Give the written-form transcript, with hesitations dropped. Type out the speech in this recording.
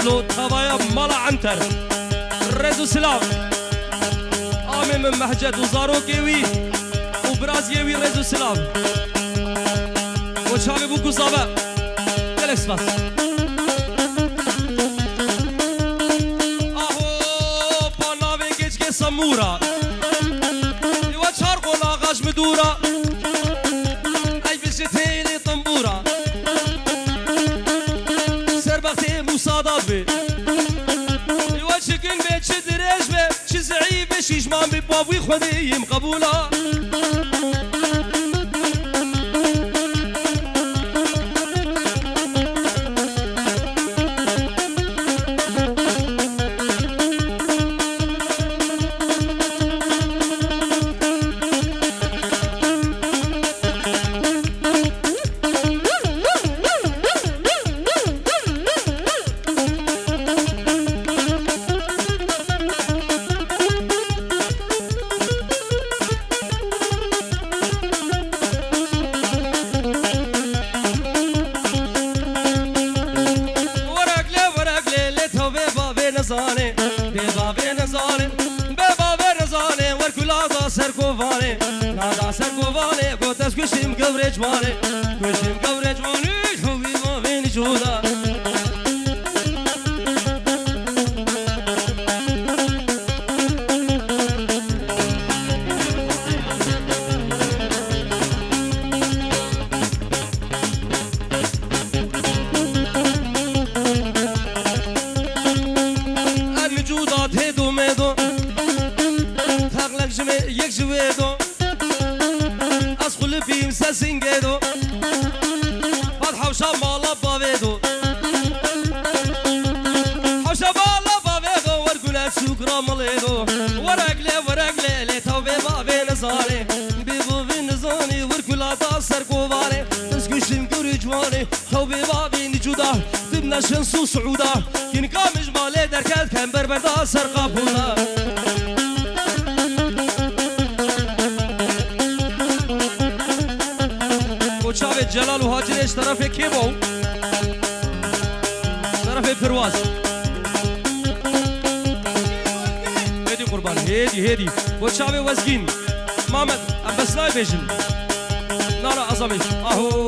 جلالو تبايا مالا عنتر رزو سلام آمي من محجد وزاروكيوي وبرازيوي رزو سلام وشامي بوكو صابا جلس بس اهو باناوي گيچ سمورا يوا چار قولا غاش مدورا اي بشتيلي طنبورا سربختي مصادات بي يوا چكن بي چه دريج بي چه زعيب بي شيشمان بي بابوي خوديم قبولا نزانه ببابه نزانه ببابه نزانه ورکولا دا سرکوانه نادا سرکوانه گوتس کشیم گورج وانه کشیم گورج وانه خوبی بابه نجودا یک جویدو از قلبیم سسینگیدو بعد حوشا مالا باویدو حوشا مالا باویدو ورگولا شکرا ملیدو ورقلی لیتاو بی بابی نزانی بی بابی نزانی ورگولا دا سرکووانی تسکشیم گوری جوانی تو بی بابی نجودا دب نشن سو سعودا ینکا مجمالی درکت کن بربردا سرقابودا وشاوي جلال وهاجر ايش طرف كيبو طرف برواز هدي قربان هدي وشاوي وزقين مامد أبس لا يبيجن نارا أزامي أهو